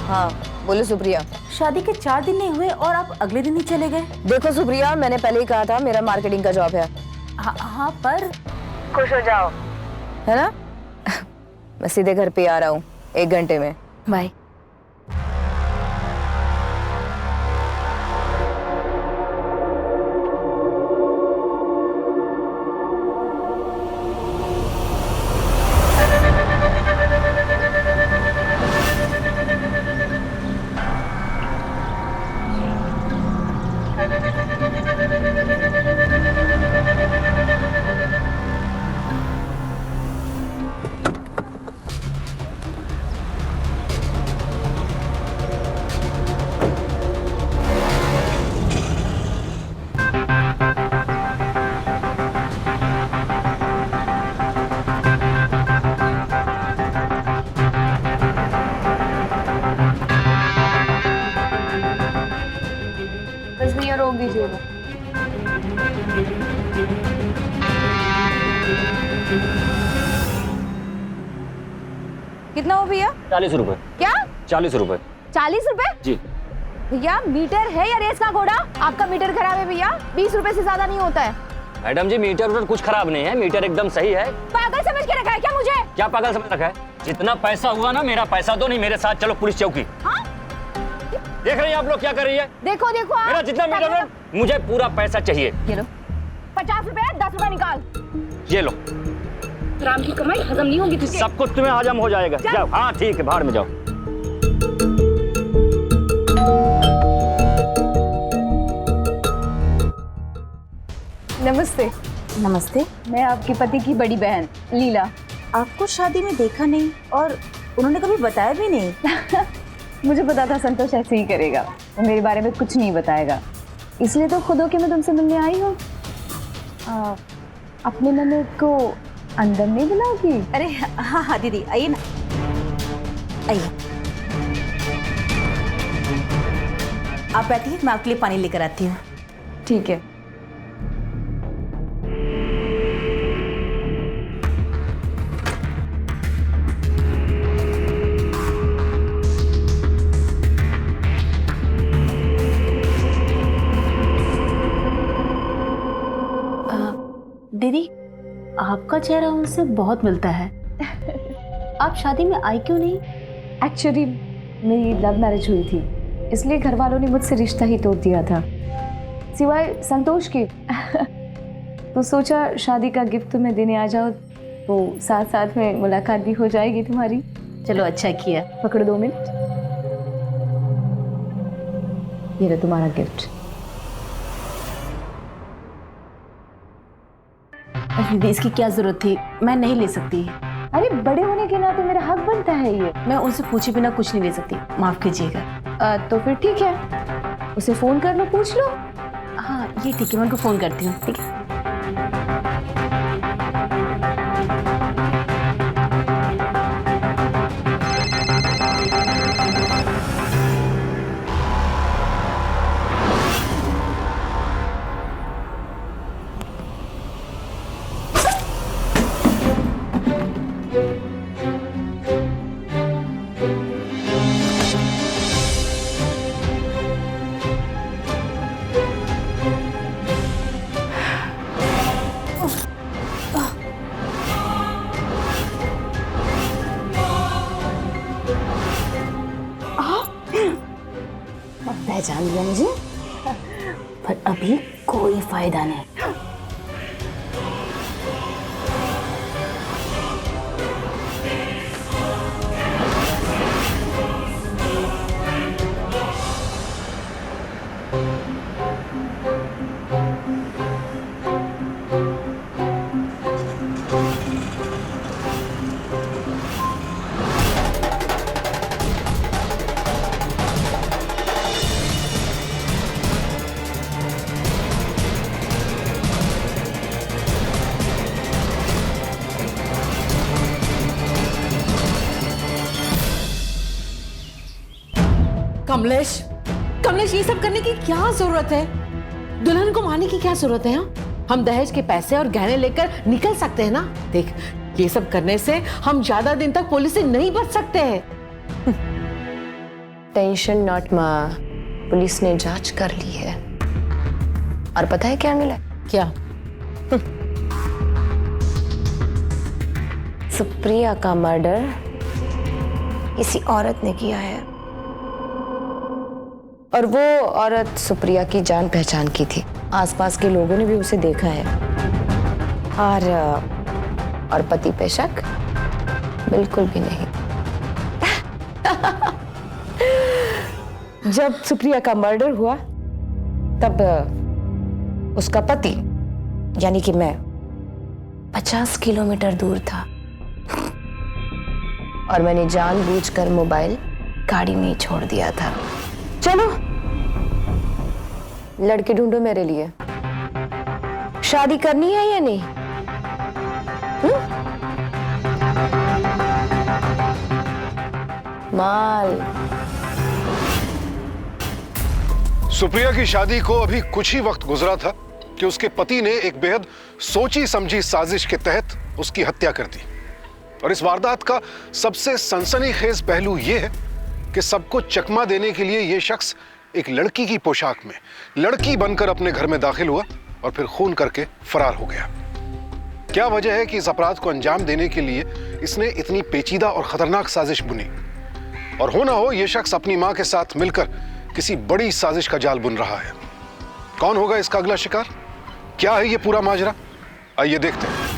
हाँ बोलो सुप्रिया। शादी के 4 दिन नहीं हुए और आप अगले दिन ही चले गए। देखो सुप्रिया, मैंने पहले ही कहा था मेरा मार्केटिंग का जॉब है। हाँ पर खुश हो जाओ, है ना? मैं सीधे घर पे आ रहा हूँ 1 घंटे में। बाय। बस भैया रोक दीजिएगा। कितना हो भैया? 40 रुपए। क्या? 40 रुपए। 40 रुपए? जी। भैया मीटर है या रेस का घोड़ा? आपका मीटर खराब है भैया, 20 रुपए से ज्यादा नहीं होता है। मैडम जी मीटर कुछ खराब नहीं है, मीटर एकदम सही है। पागल समझ के रखा है क्या मुझे? क्या पागल समझ रखा है? जितना पैसा हुआ ना मेरा पैसा दो, नहीं मेरे साथ चलो पुलिस चौकी। हाँ? देख रही हैं आप लोग क्या कर रही है? देखो देखो आप। मेरा जितना मीटर है मुझे पूरा पैसा चाहिए। ये लो 50 रुपए, 10 रुपए निकाल। ये लो। राम की कमाई हजम नहीं होगी तुझे। सब कुछ तुम्हें हजम हो जाएगा। जाओ। हाँ ठीक है, बाहर में जाओ। नमस्ते। नमस्ते। मैं आपके पति की बड़ी बहन लीला। आपको शादी में देखा नहीं और उन्होंने कभी बताया भी नहीं। मुझे पता था संतोष ऐसे ही करेगा, वो मेरे बारे में कुछ नहीं बताएगा, इसलिए तो खुद होके मैं तुमसे मिलने आई हूँ। अपने ननद को अंदर नहीं बुलाओगी? अरे हाँ हाँ दीदी आइए ना, आइए। आप बैठिए, मैं आपके लिए पानी लेकर आती हूँ। ठीक है। दीदी आपका चेहरा उनसे बहुत मिलता है। आप शादी में आई क्यों नहीं? एक्चुअली मेरी लव मैरिज हुई थी, इसलिए घर वालों ने मुझसे रिश्ता ही तोड़ दिया था, सिवाय संतोष के। तो सोचा शादी का गिफ्ट तुम्हें देने आ जाओ, तो साथ साथ में मुलाकात भी हो जाएगी तुम्हारी। चलो अच्छा किया। पकड़ो 2 मिनट, ये रहा तुम्हारा गिफ्ट। दीदी इसकी क्या जरूरत थी, मैं नहीं ले सकती। अरे बड़े होने के नाते मेरा हक बनता है ये। मैं उनसे पूछे बिना कुछ नहीं ले सकती, माफ कीजिएगा। तो फिर ठीक है, उसे फोन कर लो, पूछ लो। हाँ ये ठीक है, मैं उनको फोन करती हूँ। ठीक है। पहचान लिया मुझे, पर अभी कोई फायदा नहीं। कमलेश, कमलेश ये सब करने की क्या जरूरत है? दुल्हन को मारने की क्या जरूरत है? हम दहेज के पैसे और गहने लेकर निकल सकते हैं ना। देख, ये सब करने से हम ज्यादा दिन तक पुलिस से नहीं बच सकते हैं। टेंशन नॉट माँ, पुलिस ने जांच कर ली है और पता है क्या मिला? क्या? सुप्रिया का मर्डर किसी औरत ने किया है और वो औरत सुप्रिया की जान पहचान की थी। आसपास के लोगों ने भी उसे देखा है और पति पे शक बिल्कुल भी नहीं। जब सुप्रिया का मर्डर हुआ तब उसका पति यानी कि मैं 50 किलोमीटर दूर था और मैंने जानबूझकर मोबाइल गाड़ी में ही छोड़ दिया था। चलो लड़के ढूंढो मेरे लिए। शादी करनी है या नहीं? माल। सुप्रिया की शादी को अभी कुछ ही वक्त गुजरा था कि उसके पति ने एक बेहद सोची समझी साजिश के तहत उसकी हत्या कर दी। और इस वारदात का सबसे सनसनीखेज पहलू यह है कि सबको चकमा देने के लिए यह शख्स एक लड़की की पोशाक में लड़की बनकर अपने घर में दाखिल हुआ और फिर खून करके फरार हो गया। क्या वजह है कि इस अपराध को अंजाम देने के लिए इसने इतनी पेचीदा और खतरनाक साजिश बुनी? और हो ना हो यह शख्स अपनी मां के साथ मिलकर किसी बड़ी साजिश का जाल बुन रहा है। कौन होगा इसका अगला शिकार? क्या है यह पूरा माजरा? आइए देखते हैं।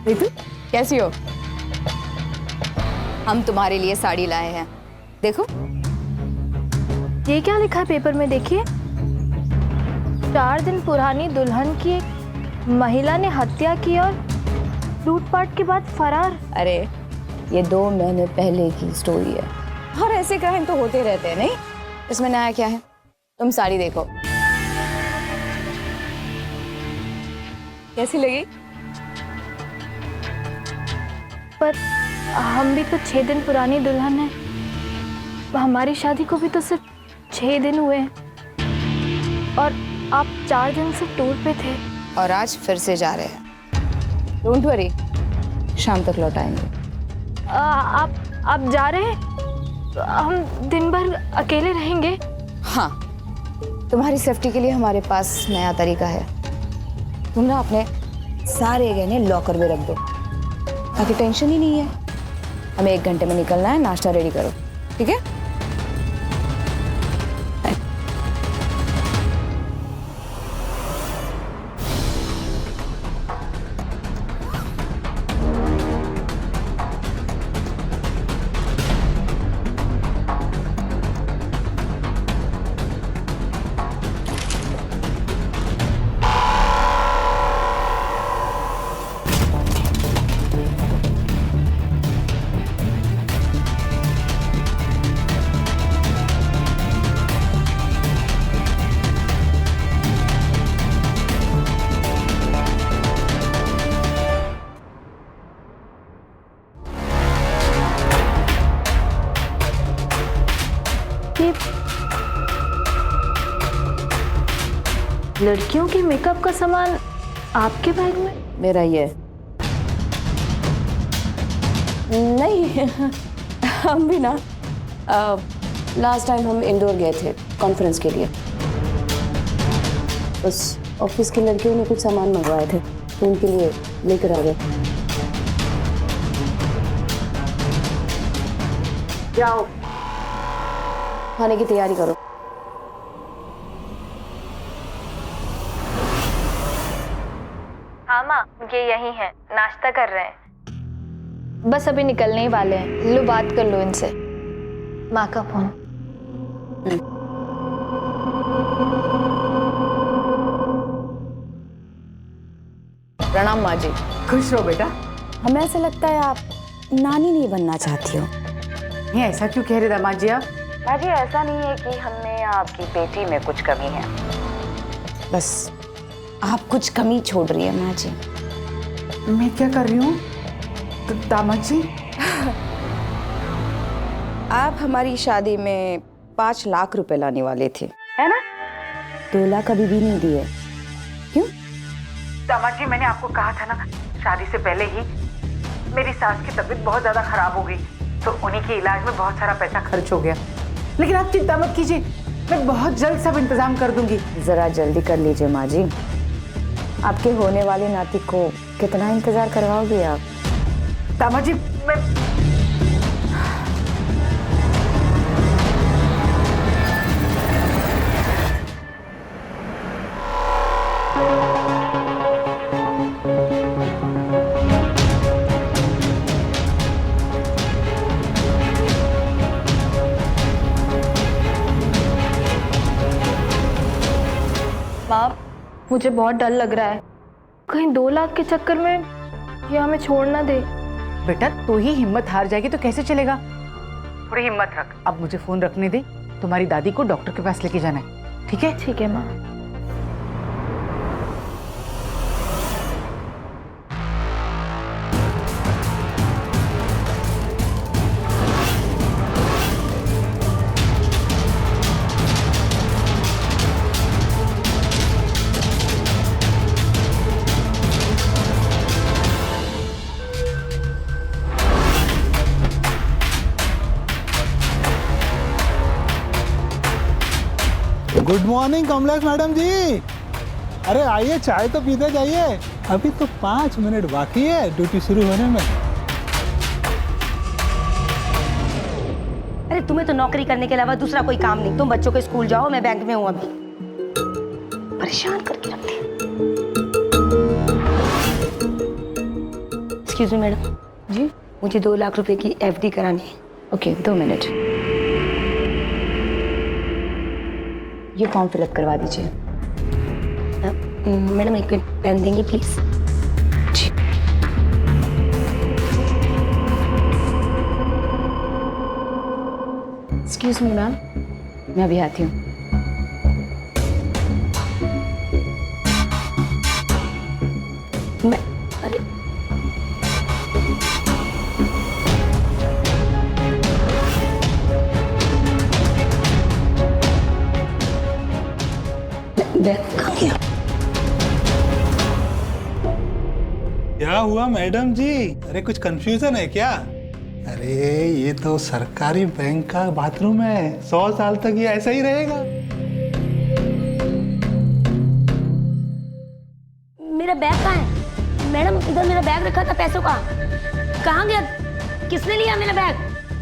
रितु, कैसी हो? हम तुम्हारे लिए साड़ी लाए हैं, देखो। ये क्या लिखा है पेपर में, देखिए। 4 दिन पुरानी दुल्हन की एक महिला ने हत्या की और लूटपाट के बाद फरार। अरे ये 2 महीने पहले की स्टोरी है और ऐसे क्राइम तो होते रहते हैं, नहीं? इसमें नया क्या है? तुम साड़ी देखो, कैसी लगी? पर हम भी तो 6 दिन पुरानी दुल्हन है। हमारी शादी को भी तो सिर्फ 6 दिन हुए हैं और आप 4 दिन से टूर पे थे और आज फिर से जा रहे हैं। डोंट वरी, शाम तक लौट आएंगे। आप जा रहे हैं? हम दिन भर अकेले रहेंगे? हाँ, तुम्हारी सेफ्टी के लिए हमारे पास नया तरीका है। तुम ना अपने सारे गहने लॉकर में रख दो ताकि टेंशन ही नहीं है। हमें 1 घंटे में निकलना है, नाश्ता रेडी करो, ठीक है? लड़कियों के मेकअप का सामान आपके बैग में? मेरा ये नहीं। हम भी ना लास्ट टाइम हम इंदौर गए थे कॉन्फ्रेंस के लिए। उस ऑफिस की लड़कियों ने कुछ सामान मंगवाए थे तो उनके लिए लेकर आ गए। जाओ, खाने की तैयारी करो। हाँ माँ, ये यही है, नाश्ता कर रहे हैं। बस अभी निकलने ही वाले हैं। लो बात कर लो इनसे। माँ का फोन। प्रणाम माँ जी। खुश रहो बेटा। हमें ऐसा लगता है आप नानी नहीं बनना चाहती हो। ये ऐसा क्यों कह रहे दामाद जी आप? माँ जी, ऐसा नहीं है कि हमने आपकी बेटी में कुछ कमी है, बस आप कुछ कमी छोड़ रही है माँ जी। मैं क्या कर रही हूँ? दामाद जी, आप हमारी शादी में 5 लाख रुपए लाने वाले थे, है ना? 2 लाख अभी भी नहीं दिए, क्यों? दामाद जी, मैंने आपको कहा था ना, शादी से पहले ही मेरी सास की तबीयत बहुत ज्यादा खराब हो गई, तो उन्हीं के इलाज में बहुत सारा पैसा खर्च हो गया। लेकिन आप चिंता मत कीजिए, मैं बहुत जल्द सब इंतजाम कर दूंगी। जरा जल्दी कर लीजिए माँ जी, आपके होने वाले नाती को कितना इंतजार करवाओगे आप? दामाद जी, मैं माँ, मुझे बहुत डर लग रहा है, कहीं 2 लाख के चक्कर में ये हमें छोड़ ना दे। बेटा, तू ही हिम्मत हार जाएगी तो कैसे चलेगा? थोड़ी हिम्मत रख। अब मुझे फोन रखने दे, तुम्हारी दादी को डॉक्टर के पास लेके जाना है, ठीक है? ठीक है माँ। गुड मॉर्निंग कमलेश मैडम जी। अरे आइए, चाय तो पीते जाइए, अभी तो 5 मिनट बाकी है ड्यूटी शुरू होने में। अरे तुम्हें तो नौकरी करने के अलावा दूसरा कोई काम नहीं, तुम बच्चों के स्कूल जाओ, मैं बैंक में हूँ अभी। परेशान करके रखती है। एक्सक्यूज मी मैडम जी, मुझे 2 लाख रुपए की FD करानी है। ओके, 2 मिनट, ये फॉर्म फिलअप करवा दीजिए। मैडम एक पेन देंगे प्लीज? जी। एक्सक्यूज मी मैम, मैं अभी आती हूँ। अरे बैग कहाँ गया? क्या हुआ मैडम जी? अरे कुछ कंफ्यूजन है क्या? अरे ये तो सरकारी बैंक का बाथरूम है, 100 साल तक ये ऐसा ही रहेगा। मेरा बैग कहाँ है? मैडम इधर मेरा बैग रखा था पैसों का, कहाँ गया? किसने लिया मेरा बैग?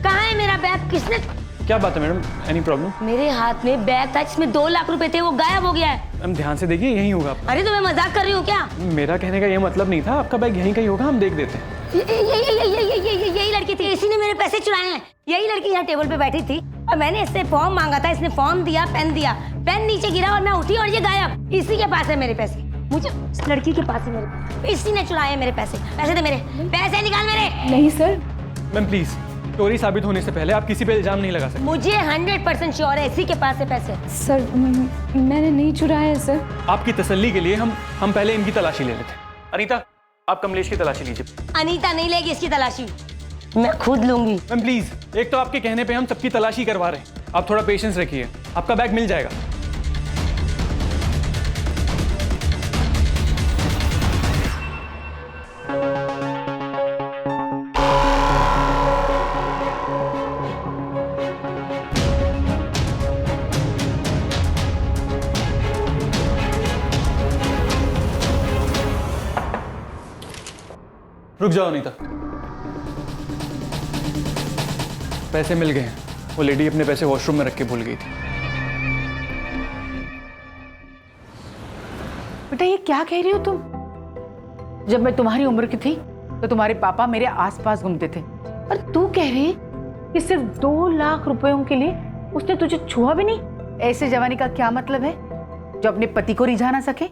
कहाँ है मेरा बैग? किसने? क्या बात है मैडम? Any problem? मेरे हाथ में बैग था जिसमें 2 लाख रुपए थे, वो गायब हो गया है। मैम ध्यान से देखिए, यहीं होगा। अरे तो मैं मजाक कर रही हूँ क्या? मेरा कहने का ये मतलब नहीं था, आपका बैग यहीं कहीं होगा, हम देख देते हैं। यही लड़की थी, इसी ने मेरे पैसे चुराए हैं। यही लड़की यहाँ टेबल पे बैठी थी और मैंने इससे फॉर्म मांगा था, इसने फॉर्म दिया, पेन नीचे गिरा और मैं उठी और ये गायब। इसी के पास है मेरे पैसे, मुझे इस लड़की के पास है मेरे, इसी ने चुराए मेरे पैसे। पैसे दे, मेरे पैसे निकाल मेरे। नहीं सर। मैम प्लीज, चोरी साबित होने से पहले आप किसी पे इल्जाम नहीं लगा सकते। मुझे 100% श्योर है इसी के पास है पैसे। सर मैंने नहीं चुराया है सर। आपकी तसल्ली के लिए हम पहले इनकी तलाशी ले लेते हैं। अनीता, आप कमलेश की तलाशी लीजिए। अनीता नहीं लेगी इसकी तलाशी, मैं खुद लूंगी। मैम प्लीज, एक तो आपके कहने पे हम सबकी तलाशी करवा रहे हैं, आप थोड़ा पेशेंस रखिए, आपका बैग मिल जाएगा। रुक जाओ अनीता, पैसे मिल गए हैं। वो लेडी अपने पैसे वॉशरूम में रख के भूल गई थी। बेटा ये क्या कह रही हो तुम? जब मैं तुम्हारी उम्र की थी तो तुम्हारे पापा मेरे आसपास घूमते थे, और तू कह रही है कि सिर्फ 2 लाख रुपयों के लिए उसने तुझे छुआ भी नहीं? ऐसे जवानी का क्या मतलब है जो अपने पति को रिझा ना सके?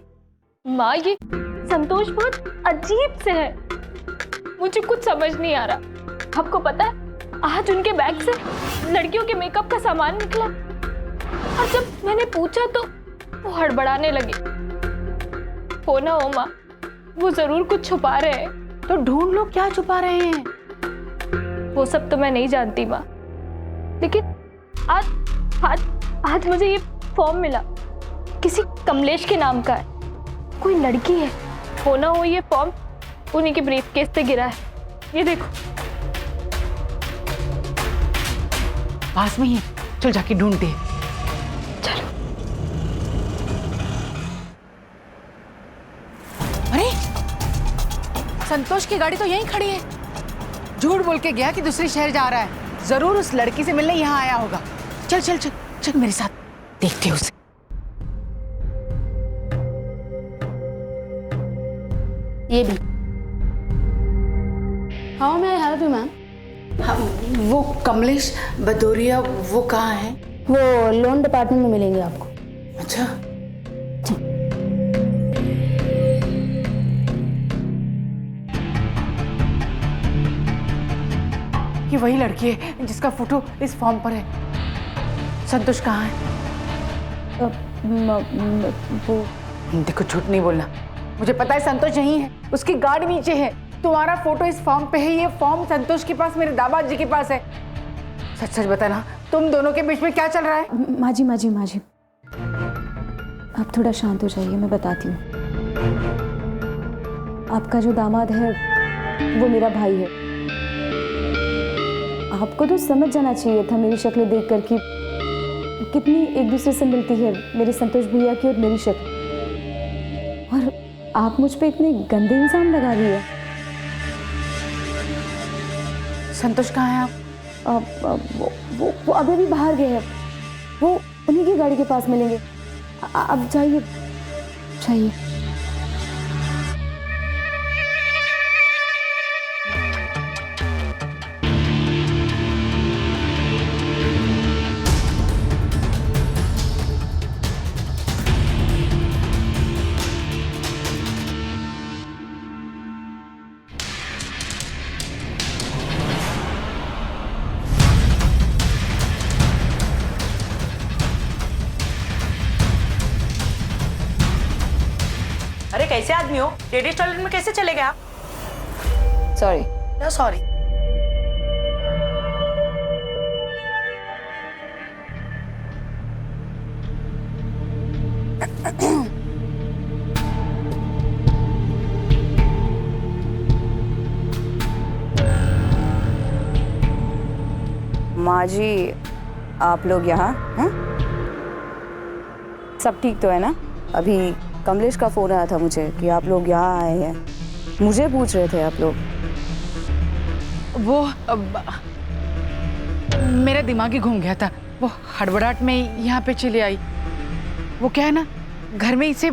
माँ ये संतोष बहुत अजीब से है, मुझे कुछ समझ नहीं आ रहा। आपको पता है आज उनके बैग से लड़कियों के मेकअप का सामान निकला, और जब मैंने पूछा तो वो हड़बड़ाने लगी। हो ना हो माँ, वो जरूर कुछ छुपा रहे हैं, तो ढूंढ लो, क्या छुपा रहे हैं? वो सब तो मैं नहीं जानती माँ, लेकिन आज आज आज मुझे ये फॉर्म मिला, किसी कमलेश के नाम का है, कोई लड़की है, हो ना हो ये फॉर्म उन्हीं के ब्रीफकेस से गिरा है। ये देखो। पास में ही है, चल जाके ढूंढते हैं। चलो। अरे संतोष की गाड़ी तो यहीं खड़ी है। झूठ बोल के गया कि दूसरे शहर जा रहा है, जरूर उस लड़की से मिलने यहाँ आया होगा। चल चल चल चल मेरे साथ, देखते हैं उसे। ये भी। How may I help you ma'am? वो कमलेश भदौरिया वो कहाँ है? वो लोन डिपार्टमेंट में मिलेंगे आपको। अच्छा, ये वही लड़की है जिसका फोटो इस फॉर्म पर है। संतोष कहाँ है? वो देखो, झूठ नहीं बोलना, मुझे पता है संतोष यहीं है, उसकी गाड़ी नीचे है। तुम्हारा फोटो इस फॉर्म पे है, ये फॉर्म संतोष के पास, मेरे दामाद जी के पास है। सच सच बताना, तुम दोनों के बीच में क्या चल रहा है? माँ जी आप थोड़ा शांत हो जाइए, मैं बताती हूँ। आपका जो दामाद है वो मेरा भाई है। आपको तो समझ जाना चाहिए था मेरी शक्ल देखकर कि कितनी एक दूसरे से मिलती है मेरे संतोष भैया की और मेरी शक्ल, और आप मुझ पे इतने गंदे इल्जाम लगा दिए। संतोष कहाँ है आप? वो अभी भी बाहर गए हैं, वो उन्हीं की गाड़ी के पास मिलेंगे। अब जाइए जाइए। अरे कैसे आदमी हो? लेडीज टॉयलेट में कैसे चले गए आप? सॉरी। No sorry. माँ जी, आप लोग यहाँ हैं? सब ठीक तो है ना? अभी कमलेश का फोन आया था मुझे कि आप लोग यहाँ आए हैं, मुझे पूछ रहे थे आप लोग। वो मेरा दिमाग ही घूम गया था, वो हड़बड़ाहट में यहाँ पे चली आई। वो क्या है ना, घर में इसे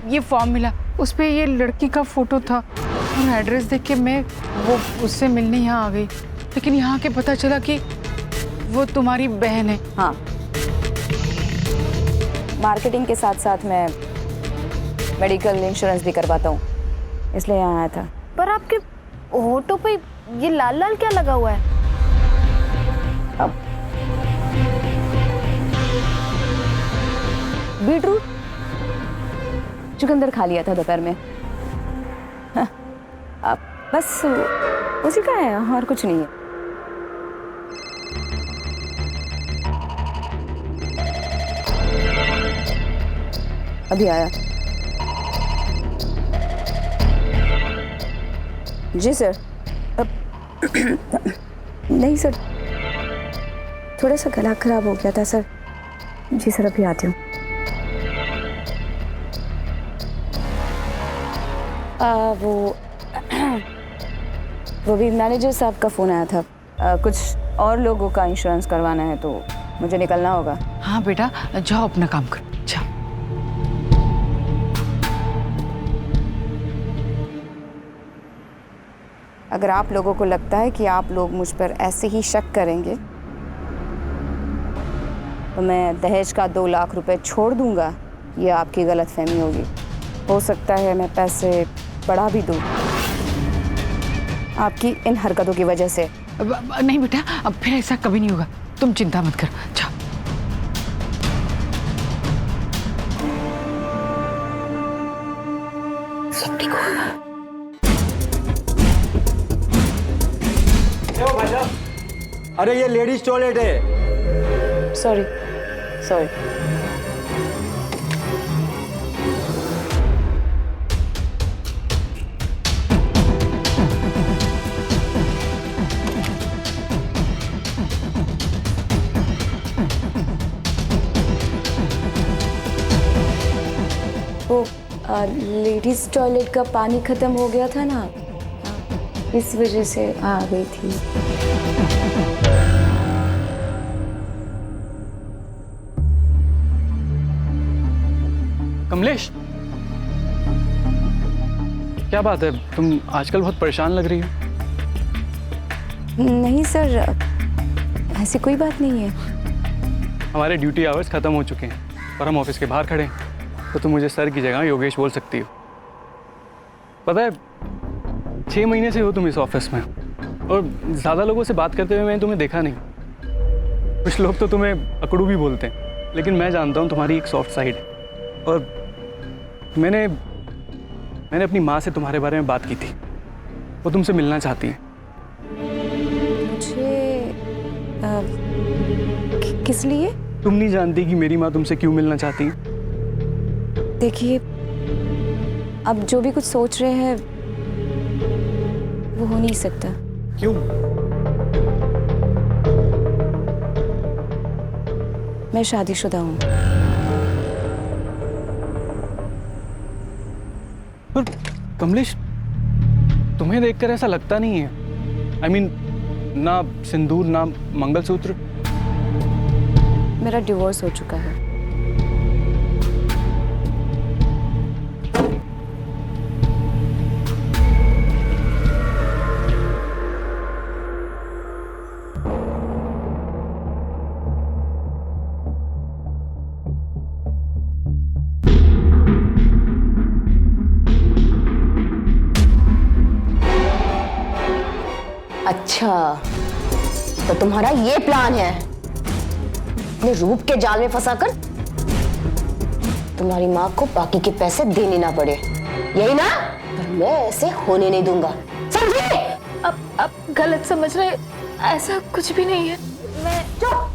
ये फॉर्म मिला, उस पे ये लड़की का फोटो था और एड्रेस देख के मैं वो उससे मिलने यहाँ आ गई, लेकिन यहाँ के पता चला कि वो तुम्हारी बहन है। हाँ, मार्केटिंग के साथ साथ मैं मेडिकल इंश्योरेंस भी करवाता हूँ, इसलिए यहाँ आया था। पर आपके होठों पे ये लाल लाल क्या लगा हुआ है? अब बीटरूट चुकंदर खा लिया था दोपहर में। हाँ, अब बस उसी का है और कुछ नहीं है। अभी आया। जी सर। नहीं सर, थोड़ा सा गला खराब हो गया था सर। जी सर, अभी आती हूँ। वो भी मैनेजर साहब का फ़ोन आया था। कुछ और लोगों का इंश्योरेंस करवाना है तो मुझे निकलना होगा। हाँ बेटा, जाओ अपना काम करो, जाओ। अगर आप लोगों को लगता है कि आप लोग मुझ पर ऐसे ही शक करेंगे तो मैं दहेज का 2 लाख रुपए छोड़ दूंगा, ये आपकी गलतफहमी होगी। हो सकता है मैं पैसे बढ़ा भी दूं आपकी इन हरकतों की वजह से। नहीं बेटा, अब फिर ऐसा कभी नहीं होगा, तुम चिंता मत करो, जाओ। सब ठीक होगा। मैडम, अरे ये लेडीज टॉयलेट है। Sorry sorry. वो लेडीज टॉयलेट का पानी खत्म हो गया था ना, इस वजह से आ गई थी। कमलेश, क्या बात है, तुम आजकल बहुत परेशान लग रही हो। नहीं सर, ऐसी कोई बात नहीं है। हमारे ड्यूटी आवर्स खत्म हो चुके हैं और हम ऑफिस के बाहर खड़े हैं, तो तुम मुझे सर की जगह योगेश बोल सकती हो। पता है, 6 महीने से हो तुम इस ऑफिस में और ज़्यादा लोगों से बात करते हुए मैंने तुम्हें देखा नहीं। कुछ लोग तो तुम्हें अकड़ू भी बोलते हैं, लेकिन मैं जानता हूँ तुम्हारी एक सॉफ्ट साइड है। और मैंने अपनी माँ से तुम्हारे बारे में बात की थी, वो तुमसे मिलना चाहती है। मुझे किस लिए? तुम नहीं जानती कि मेरी माँ तुमसे क्यों मिलना चाहती है? देखिए, अब जो भी कुछ सोच रहे हैं वो हो नहीं सकता। क्यों? मैं शादीशुदा हूँ। पर कमलेश, तुम्हें देखकर ऐसा लगता नहीं है। I mean, ना सिंदूर ना मंगलसूत्र। मेरा डिवोर्स हो चुका है। अच्छा, तो तुम्हारा ये प्लान है अपने रूप के जाल में फंसाकर तुम्हारी माँ को बाकी के पैसे देने ना पड़े, यही ना? पर मैं ऐसे होने नहीं दूंगा, समझे? अब गलत समझ रहे, ऐसा कुछ भी नहीं है। मैं चुप।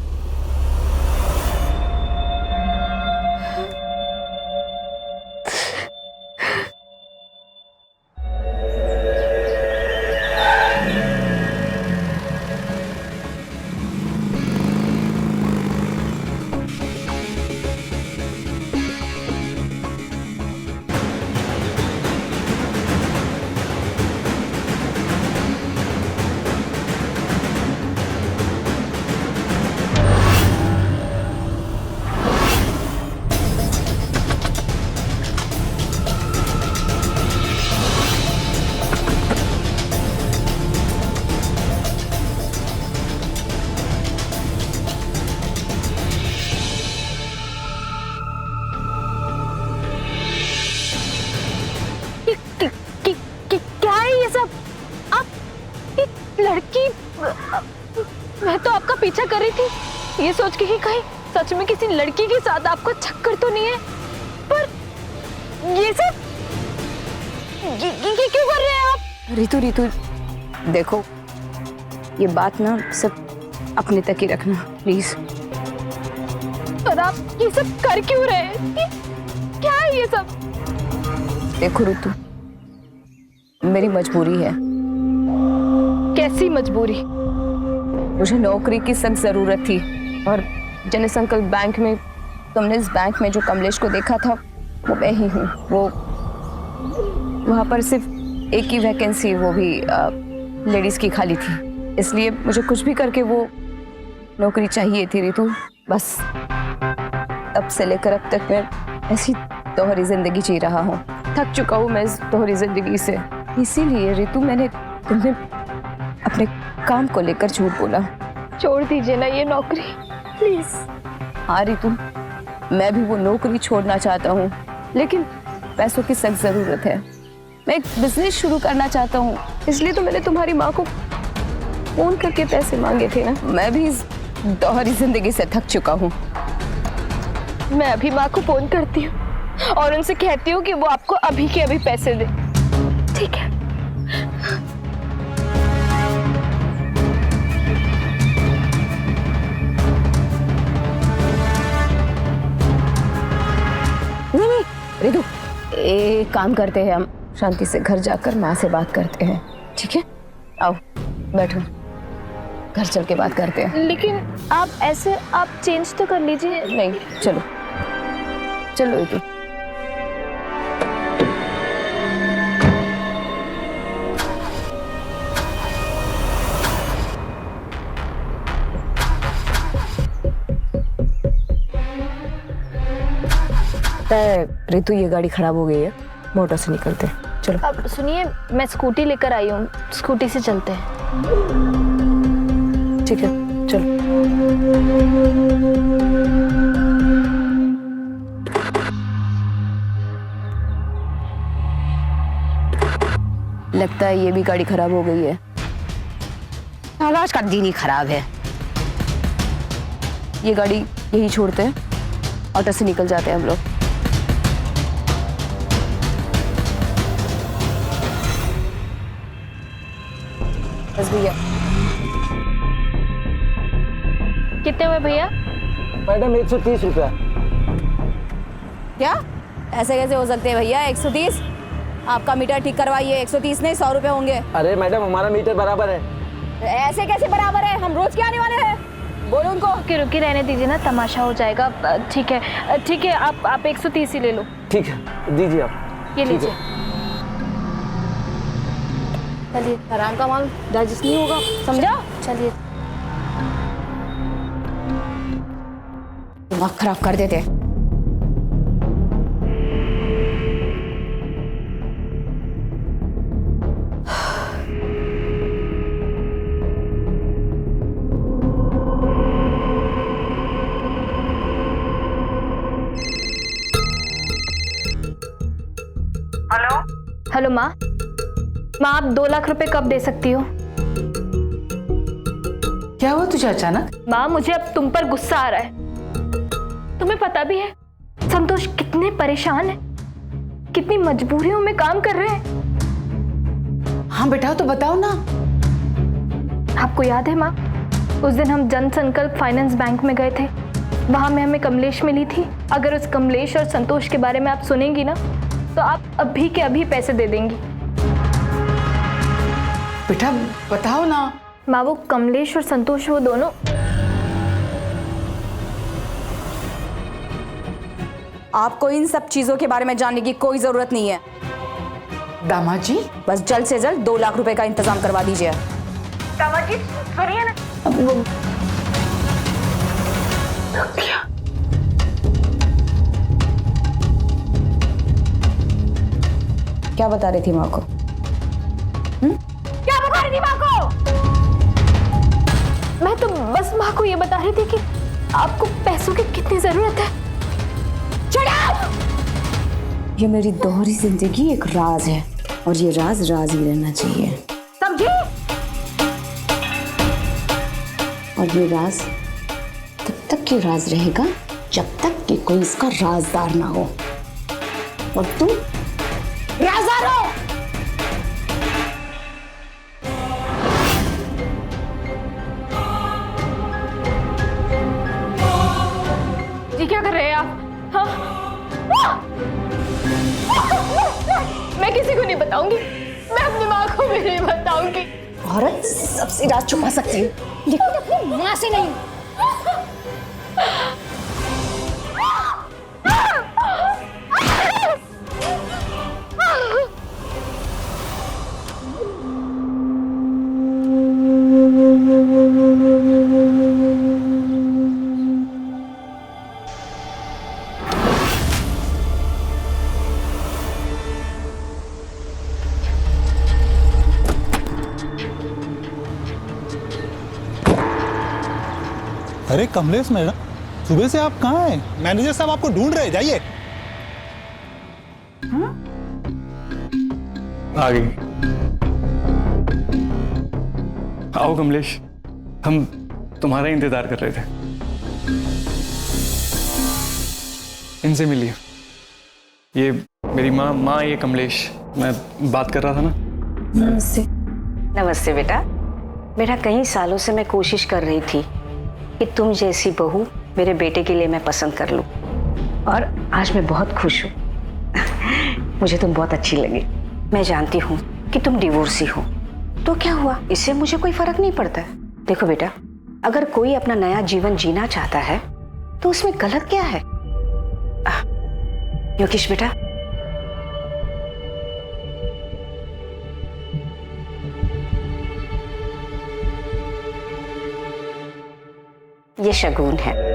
मैं तो आपका पीछा कर रही थी, ये सोच के कि कहीं सच में किसी लड़की के साथ आपको चक्कर तो नहीं है। पर ये सब ये क्यों कर रहे हैं आप? रितु, देखो, ये बात ना सब अपने तक ही रखना प्लीज। पर आप ये सब कर क्यों रहे हैं? क्या है ये सब? देखो रितु, मेरी मजबूरी है। कैसी मजबूरी? मुझे नौकरी की सख्त जरूरत थी और जनसंकल्प बैंक में, तुमने इस बैंक में जो कमलेश को देखा था वो मैं ही हूँ। वो वहाँ पर सिर्फ एक ही वैकेंसी, वो भी लेडीज की खाली थी, इसलिए मुझे कुछ भी करके वो नौकरी चाहिए थी रितु। बस तब से लेकर अब तक मैं ऐसी दोहरी जिंदगी जी रहा हूँ। थक चुका हूँ मैं इस दोहरी जिंदगी से। इसीलिए रितु, मैंने तुम्हें अपने काम को लेकर झूठ बोला। छोड़ दीजिए ना ये नौकरी प्लीज। हाँ रितु, मैं भी वो नौकरी छोड़ना चाहता हूँ, लेकिन पैसों की सख्त जरूरत है। मैं एक बिजनेस शुरू करना चाहता हूँ, इसलिए तो मैंने तुम्हारी माँ को फोन करके पैसे मांगे थे ना। मैं भी इस दोहरी जिंदगी से थक चुका हूँ। मैं अभी माँ को फोन करती हूँ और उनसे कहती हूँ कि वो आपको अभी के अभी पैसे दे, ठीक है? चलिए एक काम करते हैं, हम शांति से घर जाकर माँ से बात करते हैं, ठीक है? आओ बैठो, घर चल के बात करते हैं। लेकिन आप ऐसे, आप चेंज तो कर लीजिए। नहीं, चलो चलो रितु। रितु ये गाड़ी खराब हो गई है, मोटर से निकलते हैं, चलो। अब सुनिए, मैं स्कूटी लेकर आई हूँ, स्कूटी से चलते हैं। ठीक है चलो। लगता है ये भी गाड़ी खराब हो गई है। आवाज का दिन ही खराब है। ये गाड़ी यही छोड़ते हैं, ऑटो से निकल जाते हैं हम लोग। बस भैया। कितने हुए भैया? मैडम 130 रुपया। क्या ऐसे कैसे हो सकते हैं भैया? 130? आपका मीटर ठीक करवाइए, 130 नहीं 100 रुपए होंगे। अरे मैडम हमारा मीटर बराबर है। ऐसे कैसे बराबर है? हम रोज के आने वाले हैं। बोलो उनको। रुकी रहने दीजिए ना, तमाशा हो जाएगा। ठीक है ठीक है, आप 130 ही ले लो। ठीक है दीजिए आप। ये लीजिए। चलिए, आराम का माल डाइजेस्ट नहीं होगा, समझा? चलिए। दिमाग खराब कर देते। हेलो हेलो माँ। माँ, आप 2 लाख रुपए कब दे सकती हो? क्या हुआ तुझे अचानक? माँ, मुझे अब तुम पर गुस्सा आ रहा है। तुम्हें पता भी है संतोष कितने परेशान है, कितनी मजबूरियों में काम कर रहे हैं। हाँ बेटा, तो बताओ ना। आपको याद है माँ, उस दिन हम जन संकल्प फाइनेंस बैंक में गए थे, वहां में हमें कमलेश मिली थी। अगर उस कमलेश और संतोष के बारे में आप सुनेंगी ना, तो आप अभी के अभी पैसे दे देंगी। बेटा बताओ ना। माँ, वो कमलेश और संतोष, वो दोनों। आपको इन सब चीजों के बारे में जानने की कोई जरूरत नहीं है। दामाद जी, बस जल्द से जल्द 2 लाख रुपए का इंतजाम करवा दीजिए। दामाद जी सुनिए ना। क्या बता रही थी माँ को? क्या बता रही थी माँ को? मैं तो बस माँ को ये बता रही थी कि आपको पैसों की कितनी जरूरत है। ये मेरी दोहरी जिंदगी एक राज है, और ये राज राज ही रहना चाहिए, समझी? और ये राज तब तक के राज रहेगा जब तक कि कोई इसका राजदार ना हो। और तुम राजदार हो। ये क्या कर रहे हैं आप? हाँ? मैं किसी को नहीं बताऊंगी, मैं अपनी माँ को भी नहीं बताऊंगी। औरत सबसे राज छुपा सकती है, लेकिन अपनी माँ से नहीं। अरे कमलेश मैडम, सुबह से आप कहाँ हैं? मैनेजर साहब आपको ढूंढ रहे हैं, जाइए। आ गई। आओ कमलेश, हम तुम्हारा इंतजार कर रहे थे। इनसे मिलिए। ये मेरी माँ ये कमलेश, मैं बात कर रहा था ना। नमस्ते। नमस्ते बेटा। बेटा, कई सालों से मैं कोशिश कर रही थी कि तुम जैसी बहू मेरे बेटे के लिए मैं पसंद कर लूं, और आज मैं बहुत खुश हूँ। मुझे तुम बहुत अच्छी लगी। मैं जानती हूँ कि तुम डिवोर्सी हो, तो क्या हुआ, इससे मुझे कोई फर्क नहीं पड़ता है। देखो बेटा, अगर कोई अपना नया जीवन जीना चाहता है तो उसमें गलत क्या है? योगेश बेटा, ये शगुन है।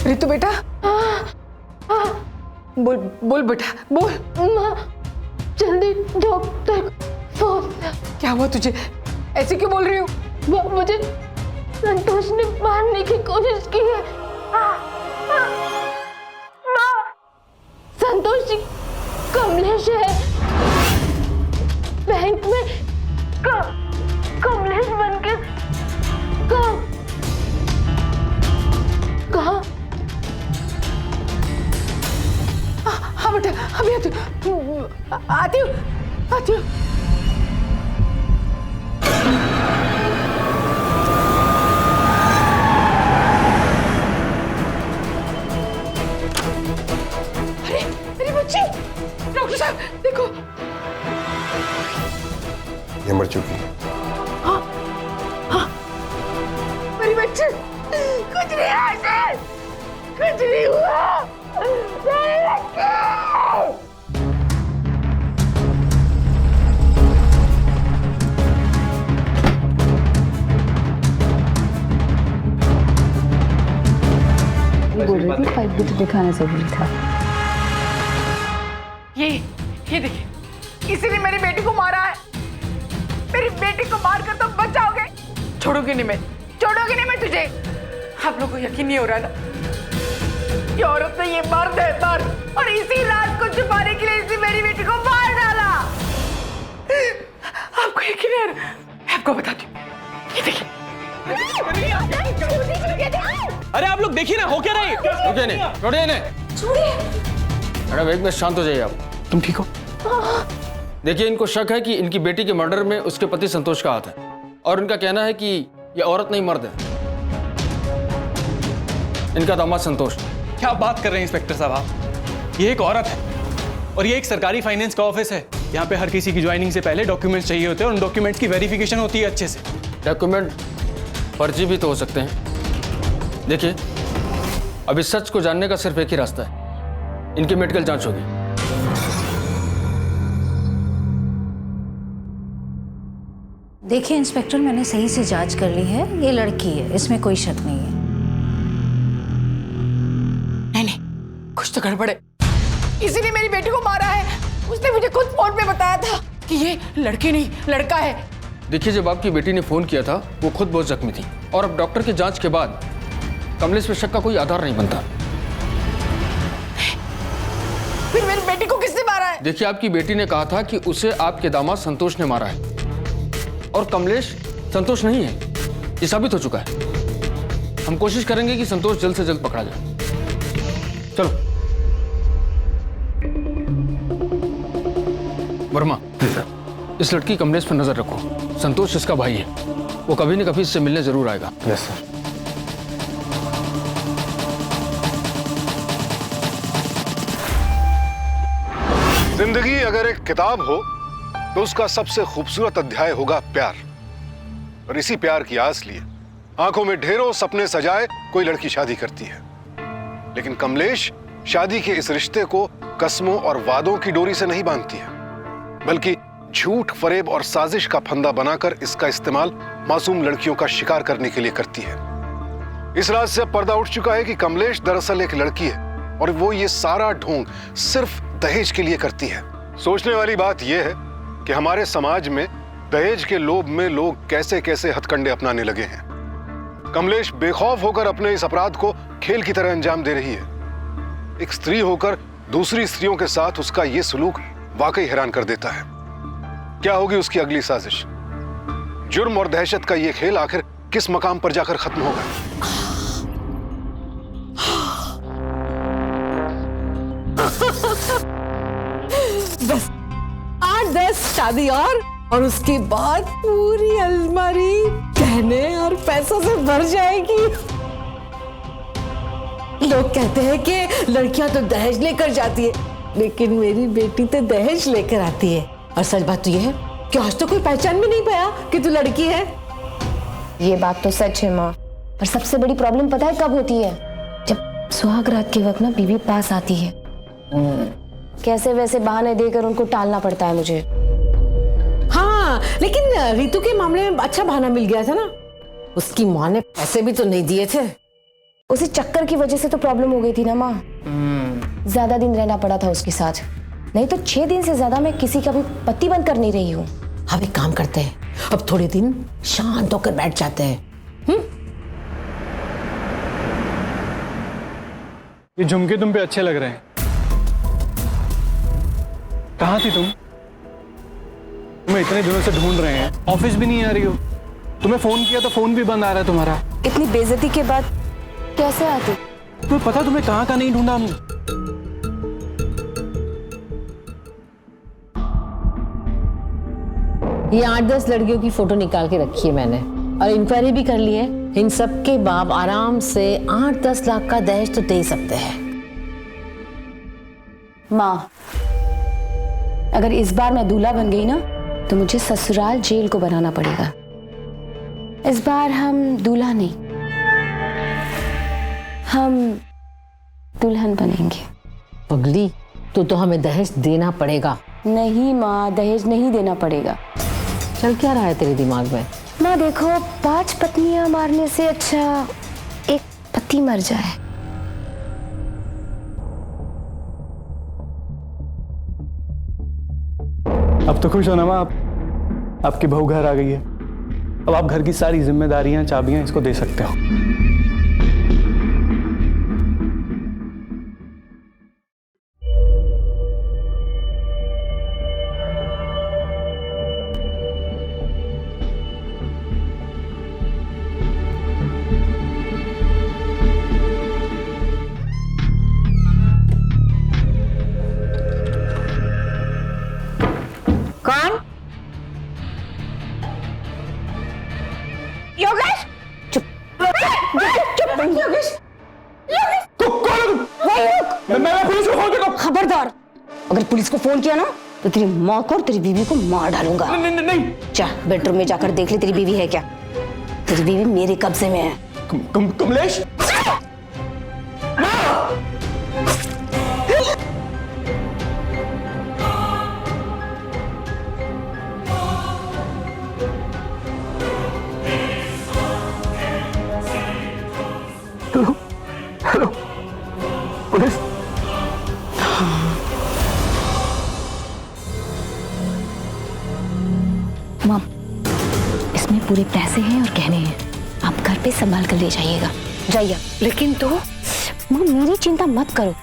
रितु बेटा, बोल बोल बेटा, बोल। माँ, जल्दी डॉक्टर फोन। क्या हुआ तुझे? ऐसे क्यों बोल रही हो? मुझे संतोष ने मारने की कोशिश की है। संतोष जी कमलेश है, बैंक में कमलेश बनके कहाँ? हाँ बेटा, अभी आती हूँ। अरे बच्ची, डॉक्टर साहब देखो, ये मर चुकी है। मेरी बच्ची, कुछ नहीं है, कुछ नहीं हुआ। मेरी बच्ची। बोल रही थी फाइट भी तो दिखाना जरूरी था। ये देखिए, किसी ने मेरी बेटी को मारा है। मेरी बेटी को मार कर तुम बच जाओगे? छोड़ोगी नहीं मैं तुझे। आप लोगों को यकीन नहीं हो रहा ना, ये औरत ने ये मर्द है मर्द, और इसी रात को छुपाने के लिए इसने मेरी बेटी को मार डाला। आपको यकीन नहीं आ रहा? आपको बताती हूँ, ये देखिए। अरे आप लोग देखिए ना, हो क्या रहा है? रुकिए नहीं, छोड़िए नहीं। मैडम एक मिनट शांत हो जाइए आप। तुम ठीक हो? देखिए, इनको शक है कि इनकी बेटी के मर्डर में उसके पति संतोष का हाथ है, और इनका कहना है कि ये औरत नहीं मर्द है, इनका दामाद संतोष। क्या बात कर रहे हैं इंस्पेक्टर साहब आप? ये एक औरत है और ये एक सरकारी फाइनेंस का ऑफिस है। यहाँ पे हर किसी की ज्वाइनिंग से पहले डॉक्यूमेंट्स चाहिए होते हैं और उन डॉक्यूमेंट्स की वेरिफिकेशन होती है अच्छे से। डॉक्यूमेंट फर्जी भी तो हो सकते हैं। देखिए, अब इस सच को जानने का सिर्फ एक ही रास्ता है, इनकी मेडिकल जांच होगी। देखिए इंस्पेक्टर, मैंने सही से जांच कर ली है, ये लड़की है, इसमें कोई शक नहीं है। नहीं, कुछ तो गड़बड़ है। किसी ने मेरी बेटी को मारा है। उसने मुझे खुद फोन पे बताया था कि ये लड़की नहीं लड़का है। देखिए, जब आपकी बेटी ने फोन किया था वो खुद बहुत जख्मी थी, और अब डॉक्टर की जांच के बाद कमलेश पे शक का कोई आधार नहीं बनता। फिर मेरी बेटी को किसने मारा है? देखिए, आपकी बेटी ने कहा था कि उसे आपके दामाद संतोष ने मारा है, और कमलेश संतोष नहीं है, ये साबित हो चुका है। हम कोशिश करेंगे कि संतोष जल्द से जल्द पकड़ा जाए। चलो वर्मा, इस लड़की कमलेश पर नजर रखो। संतोष इसका भाई है, वो कभी न कभी इससे मिलने जरूर आएगा। Yes sir. जिंदगी अगर एक किताब हो तो उसका सबसे खूबसूरत अध्याय होगा प्यार। और इसी प्यार की आस लिए आंखों में ढेरों सपने सजाए कोई लड़की शादी करती है, लेकिन कमलेश शादी के इस रिश्ते को कस्मों और वादों की डोरी से नहीं बांधती है, बल्कि झूठ, फरेब और साजिश का फंदा बनाकर इसका इस्तेमाल मासूम लड़कियों का शिकार करने के लिए करती है। इस राज से अब पर्दा उठ चुका है कि कमलेश दरअसल एक लड़की है, और वो ये सारा ढोंग सिर्फ दहेज के लिए करती है। सोचने वाली बात यह है कि हमारे समाज में दहेज के लोभ में लोग कैसे कैसे हथकंडे अपनाने लगे हैं। कमलेश बेखौफ होकर अपने इस अपराध को खेल की तरह अंजाम दे रही है। एक स्त्री होकर दूसरी स्त्रियों के साथ उसका यह सलूक वाकई हैरान कर देता है। क्या होगी उसकी अगली साजिश? जुर्म और दहशत का यह खेल आखिर किस मकाम पर जाकर खत्म होगा? बस 8-10 शादी और उसके बाद पूरी अलमारी गहने और पैसों से भर जाएगी। लोग कहते हैं कि लड़कियां तो दहेज लेकर जाती है, लेकिन मेरी बेटी तो दहेज लेकर आती है। और सच बात तो ये है कि आज तो कोई पहचान भी नहीं पाया कि तू लड़की है। ये बात तो सच है माँ, पर सबसे बड़ी प्रॉब्लम पता है कब होती है? जब सुहाग रात के वक्त ना बीवी पास आती है, कैसे वैसे बहाने देकर उनको टालना पड़ता है मुझे। हाँ, लेकिन रितु के मामले में अच्छा बहाना मिल गया था ना, उसकी माँ ने पैसे भी तो नहीं दिए थे। उसी चक्कर की वजह से तो प्रॉब्लम हो गई थी ना माँ। ज्यादा दिन रहना पड़ा था उसके साथ, नहीं तो 6 दिन से ज्यादा मैं किसी का भी पति बनकर नहीं रही हूँ। अब एक काम करते हैं, अब थोड़े दिन शांत होकर बैठ जाते हैं। ये झुमके तुम पे अच्छे लग रहे हैं। कहाँ थी तुम? तुम्हें इतने दिनों से ढूंढ रहे हैं, ऑफिस भी नहीं आ रही हो। तुम्हें फोन किया तो फोन भी बंद आ रहा है तुम्हारा। इतनी बेइज्जती के बाद कैसे आती? तुम्हें पता तुम्हें कहाँ का नहीं ढूंढा हमने? ये 8-10 लड़कियों की फोटो निकाल के रखी है मैंने, और इंक्वायरी भी कर ली है। इन सब के बाप आराम से 8-10 लाख का दहेज तो दे ही सकते हैं। माँ, अगर इस बार मैं दूल्हा बन गई ना, तो मुझे ससुराल जेल को बनाना पड़ेगा। इस बार हम दूल्हा नहीं, हम दुल्हन बनेंगे। पगली, तो हमें दहेज देना पड़ेगा। नहीं माँ, दहेज नहीं देना पड़ेगा। चल क्या रहा है तेरे दिमाग में? माँ देखो, 5 पत्नियां मारने से अच्छा एक पति मर जाए। अब तो खुश हो ना माँ, आपकी बहू घर आ गई है। अब आप घर की सारी जिम्मेदारियां, चाबियां इसको दे सकते हो। कौन? योगेश! चुप चुप योगेश! मैं पुलिस को फोन करूं। खबरदार, अगर पुलिस को फोन किया ना तो तेरी माँ को और तेरी बीवी को मार डालूंगा। नहीं। जा बेडरूम में जाकर देख ले तेरी बीवी है क्या। तेरी बीवी मेरे कब्जे में है। Kamlesh, hello police. माँ, इसमें पूरे पैसे हैं और गहने हैं, आप घर पे संभाल कर ले जाइएगा। जाइए। लेकिन तो माँ मेरी चिंता मत करो,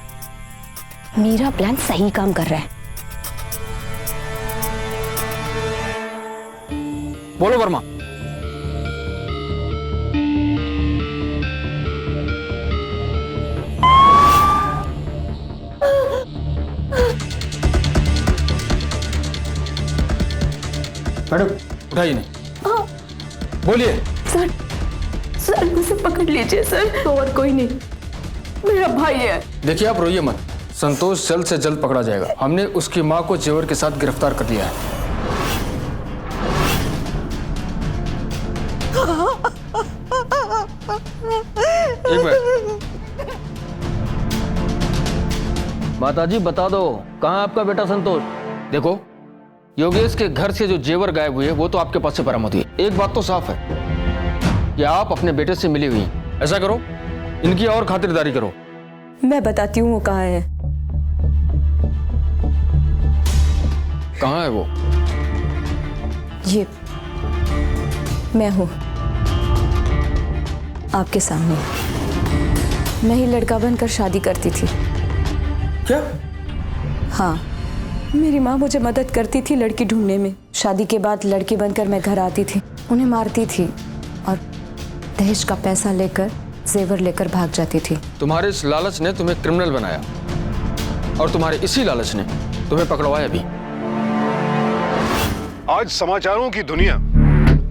मेरा प्लान सही काम कर रहा है। बोलो वर्मा। मैडम उठाइए नहीं, बोलिए। सर मुझे पकड़ लीजिए सर, तो और कोई नहीं, मेरा भाई है। देखिए आप रोइए मत, संतोष जल्द से जल्द पकड़ा जाएगा। हमने उसकी माँ को जेवर के साथ गिरफ्तार कर लिया है। एक मिनट। माताजी बता दो, कहाँ है आपका बेटा संतोष? देखो, योगेश के घर से जो जेवर गायब हुए वो तो आपके पास से बरामद हुई। एक बात तो साफ है कि आप अपने बेटे से मिली हुई हैं। ऐसा करो, इनकी और खातिरदारी करो। मैं बताती हूँ वो कहाँ है। कहाँ है वो? ये मैं हूं आपके सामने। मैं ही लड़का बनकर शादी करती थी। क्या? हाँ, मेरी माँ मुझे मदद करती थी लड़की ढूंढने में। शादी के बाद लड़की बनकर मैं घर आती थी, उन्हें मारती थी और दहेज का पैसा लेकर जेवर लेकर भाग जाती थी। तुम्हारे इस लालच ने तुम्हें क्रिमिनल बनाया और तुम्हारे इसी लालच ने तुम्हें पकड़वाया भी। आज समाचारों की दुनिया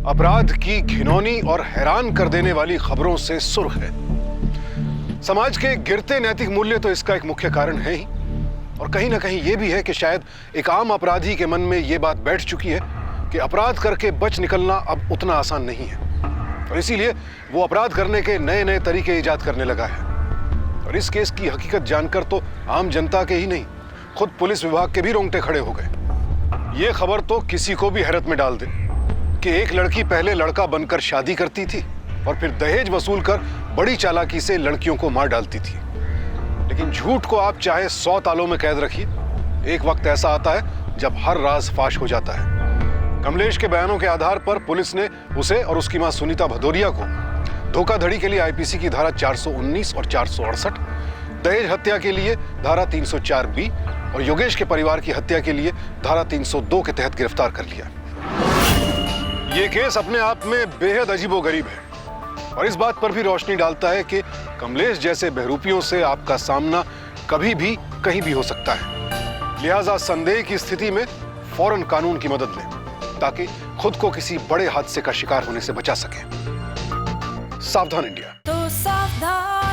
अपराध की घिनौनी और हैरान कर देने वाली खबरों से सुर्ख है। समाज के गिरते नैतिक मूल्य तो इसका एक मुख्य कारण है ही, और कहीं ना कहीं यह भी है कि शायद एक आम अपराधी के मन में यह बात बैठ चुकी है कि अपराध करके बच निकलना अब उतना आसान नहीं है, और इसीलिए वो अपराध करने के नए नए तरीके इजाद करने लगा है। और इस केस की हकीकत जानकर तो आम जनता के ही नहीं, खुद पुलिस विभाग के भी रोंगटे खड़े हो गए। ये खबर तो किसी को भी हैरत में डाल दे कि एक लड़की पहले लड़का बनकर शादी करती थी और फिर दहेज वसूल कर बड़ी चालाकी से लड़कियों को मार डालती थी। लेकिन झूठ को आप चाहे 100 तालों में कैद रखिए, एक वक्त ऐसा आता है जब हर राज फाश हो जाता है। कमलेश के बयानों के आधार पर पुलिस ने उसे और उसकी मां सुनीता भदौरिया को धोखाधड़ी के लिए आईपीसी की धारा 419 और 468, दहेज हत्या के लिए धारा 304B और योगेश के परिवार की हत्या के लिए धारा 302 के तहत गिरफ्तार कर लिया। ये केस अपने आप में बेहद अजीबोगरीब है और इस बात पर भी रोशनी डालता है कि कमलेश जैसे बहरूपियों से आपका सामना कभी भी कहीं भी हो सकता है। लिहाजा संदेह की स्थिति में फौरन कानून की मदद लें ताकि खुद को किसी बड़े हादसे का शिकार होने से बचा सके। सावधान इंडिया। तो सावधान।